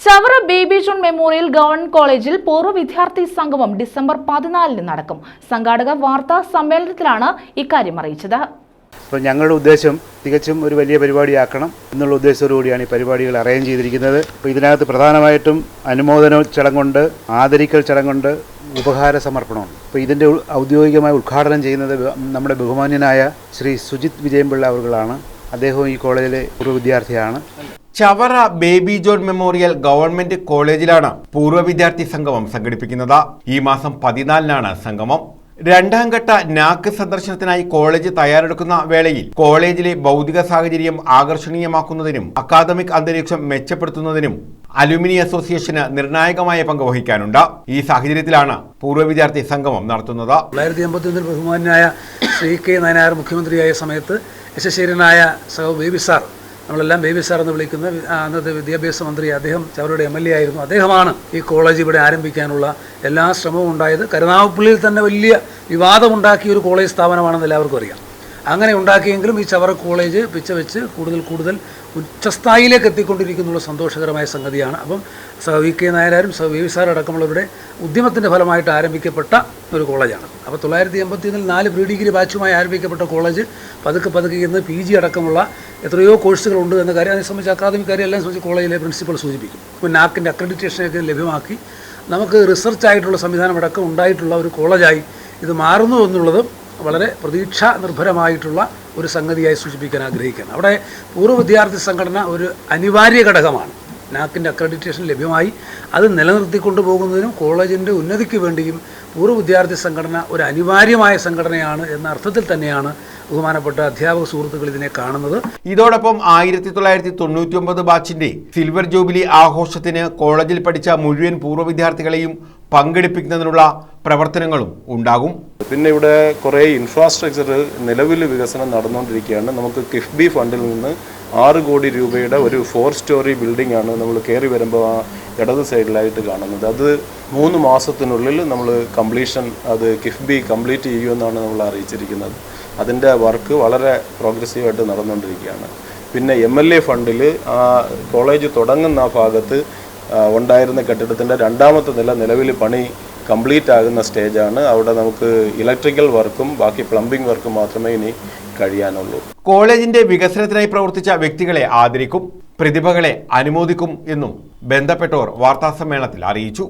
Chavara baby John memorial government കോളേജിൽ പൂർവ്വ വിദ്യാർത്ഥി സംഗമം ഡിസംബർ 14 നടക്കും. സംഘാടകർ വാർത്താ സമ്മേളനത്തിലാണ് ഇക്കാര്യം അറിയിച്ചത്. അപ്പോൾ ഞങ്ങളുടെ ഉദ്ദേശം തികച്ചും ഒരു വലിയ പരിപാടിയാക്കണം എന്നുള്ള ഉദ്ദേശത്തോടുകൂടിയാണ് ഈ പരിപാടികൾ അറേഞ്ച് ചെയ്തിരിക്കുന്നത്. അപ്പോൾ ഇതിനകത്ത് പ്രധാനമായിട്ടും അനുമോദന ചടങ്ങുണ്ട്, ആദരിക്കൽ ചടങ്ങുണ്ട്, ഉപഹാര സമർപ്പണമുണ്ട്. അപ്പോൾ ഇതിൻ്റെ ഔദ്യോഗികമായി ഉദ്ഘാടനം ചെയ്യുന്നത് നമ്മുടെ ബഹുമാന്യനായ ശ്രീ സുജിത് വിജയൻപിള്ള അവർകളാണ്. അദ്ദേഹവും ഈ കോളേജിലെ പൂർവ്വ വിദ്യാർത്ഥിയാണ്. Chavara baby John memorial government കോളേജിലാണ് പൂർവ്വ വിദ്യാർത്ഥി സംഗമം സംഘടിപ്പിക്കുന്നത്. ഈ മാസം 14 സംഗമം. രണ്ടാം ഘട്ട നാക്ക് സന്ദർശനത്തിനായി കോളേജ് തയ്യാറെടുക്കുന്ന വേളയിൽ കോളേജിലെ ഭൗതിക സാഹചര്യം ആകർഷണീയമാക്കുന്നതിനും അക്കാദമിക് അന്തരീക്ഷം മെച്ചപ്പെടുത്തുന്നതിനും അലുമിനി അസോസിയേഷന് നിർണായകമായ പങ്ക് വഹിക്കാനുണ്ട്. ഈ സാഹചര്യത്തിലാണ് പൂർവ്വ വിദ്യാർത്ഥി സംഗമം നടത്തുന്നത്. 1981 ബഹുമാനായ ശ്രീ കെ നായനാർ മുഖ്യമന്ത്രിയായ സമയത്ത് യശസ്വീരനായ ബേബി സാർ, നമ്മളെല്ലാം ബേബി സാർ എന്ന് വിളിക്കുന്ന അന്നത്തെ വിദ്യാഭ്യാസ മന്ത്രി, അദ്ദേഹം ചവറയുടെ MLA ആയിരുന്നു. അദ്ദേഹമാണ് ഈ കോളേജ് ഇവിടെ ആരംഭിക്കാനുള്ള എല്ലാ ശ്രമവും ഉണ്ടായത്. കരുനാഗപ്പള്ളിയിൽ തന്നെ വലിയ വിവാദമുണ്ടാക്കിയ ഒരു കോളേജ് സ്ഥാപനമാണെന്ന് എല്ലാവർക്കും അറിയാം. അങ്ങനെ ഉണ്ടാക്കിയെങ്കിലും ഈ ചവറ കോളേജ് പിച്ചവെച്ച് കൂടുതൽ ഉച്ചസ്ഥായിലേക്ക് എത്തിക്കൊണ്ടിരിക്കുന്നുള്ള സന്തോഷകരമായ സംഗതിയാണ്. അപ്പം വി കെ നായനാരും ബേബി സാർ അടക്കമുള്ളവരുടെ ഉദ്യമത്തിൻ്റെ ഫലമായിട്ട് ആരംഭിക്കപ്പെട്ട ഒരു കോളേജാണ്. അപ്പോൾ 1981 4 പ്രീ ഡിഗ്രി ബാച്ചുമായി ആരംഭിക്കപ്പെട്ട കോളേജ് പതുക്കെ ഇന്ന് PG അടക്കമുള്ള എത്രയോ കോഴ്സുകളുണ്ട് എന്ന കാര്യം, അതിനെ സംബന്ധിച്ച് അക്കാദമിക് കാര്യം എല്ലാം സംബന്ധിച്ച് കോളേജിലെ പ്രിൻസിപ്പൽ സൂചിപ്പിക്കും. ഇപ്പോൾ നാക്കിൻ്റെ അക്രഡിറ്റേഷനൊക്കെ ലഭ്യമാക്കി നമുക്ക് റിസർച്ചായിട്ടുള്ള സംവിധാനം അടക്കം ഉണ്ടായിട്ടുള്ള ഒരു കോളേജായി ഇത് മാറുന്നു എന്നുള്ളത് വളരെ പ്രതീക്ഷാ നിർഭരമായിട്ടുള്ള ഒരു സംഗതിയായി സൂചിപ്പിക്കാൻ ആഗ്രഹിക്കുകയാണ്. അവിടെ പൂർവ്വ വിദ്യാർത്ഥി സംഘടന ഒരു അനിവാര്യ ഘടകമാണ്. നാക്കിൻ്റെ അക്രഡിറ്റേഷൻ ലഭ്യമായി അത് നിലനിർത്തിക്കൊണ്ടു പോകുന്നതിനും കോളേജിൻ്റെ ഉന്നതിക്ക് വേണ്ടിയും പൂർവ്വ വിദ്യാർത്ഥി സംഘടന ഒരു അനിവാര്യമായ സംഘടനയാണ് എന്ന അർത്ഥത്തിൽ തന്നെയാണ് ബഹുമാനപ്പെട്ട അധ്യാപക സുഹൃത്തുക്കൾ ഇതിനെ കാണുന്നത്. ഇതോടൊപ്പം 1999 ബാച്ചിന്റെ സിൽവർ ജൂബിലി ആഘോഷത്തിന് കോളേജിൽ പഠിച്ച മുഴുവൻ പൂർവ്വ വിദ്യാർത്ഥികളെയും പങ്കെടുപ്പിക്കുന്നതിനുള്ള പ്രവർത്തനങ്ങളും ഉണ്ടാകും. പിന്നെ ഇവിടെ കുറേ ഇൻഫ്രാസ്ട്രക്ചർ നിലവിൽ വികസനം നടന്നുകൊണ്ടിരിക്കുകയാണ്. നമുക്ക് കിഫ്ബി ഫണ്ടിൽ നിന്ന് 6 കോടി രൂപയുടെ ഒരു 4 സ്റ്റോറി ബിൽഡിംഗ് ആണ് നമ്മൾ കയറി വരുമ്പോൾ ആ ഇടത് സൈഡിലായിട്ട് കാണുന്നത്. അത് 3 മാസത്തിനുള്ളിൽ നമ്മൾ അത് കിഫ്ബി കംപ്ലീറ്റ് ചെയ്യുമെന്നാണ് നമ്മൾ അറിയിച്ചിരിക്കുന്നത്. അതിൻ്റെ വർക്ക് വളരെ പ്രോഗ്രസീവായിട്ട് നടന്നുകൊണ്ടിരിക്കുകയാണ്. പിന്നെ MLA ഫണ്ടിൽ ആ കോളേജ് തുടങ്ങുന്ന ആ ഭാഗത്ത് ഉണ്ടായിരുന്ന കെട്ടിടത്തിൻ്റെ 2ാമത്തെ നില നിലവിൽ പണി കംപ്ലീറ്റ് ആകുന്ന സ്റ്റേജാണ്. അവിടെ നമുക്ക് ഇലക്ട്രിക്കൽ വർക്കും ബാക്കി പ്ലംബിംഗ് വർക്കും മാത്രമേ ഇനി കഴിയാനുള്ളൂ. കോളേജിന്റെ വികസനത്തിനായി പ്രവർത്തിച്ച വ്യക്തികളെ ആദരിക്കും, പ്രതിഭകളെ അനുമോദിക്കും എന്നും ബന്ധപ്പെട്ടവർ വാർത്താസമ്മേളനത്തിൽ അറിയിച്ചു.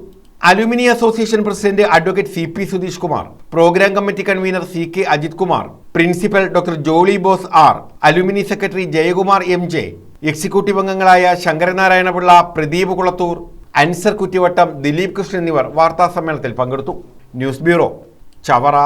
Alumni association president advocate CP Sudheesh Kumar, programme committee convener CK Ajith Kumar, principal doctor Jolly Bose R, alumni secretary Jayakumar MJ, executive അംഗങ്ങളായ ശങ്കരനാരായണപിള്ള, പ്രദീപ് കുളത്തൂർ, അൻസർ കുറ്റിവട്ടം, ദിലീപ് കൃഷ്ണൻ എന്നിവർ വാർത്താസമ്മേളനത്തിൽ പങ്കെടുത്തു. News bureau, Chavara.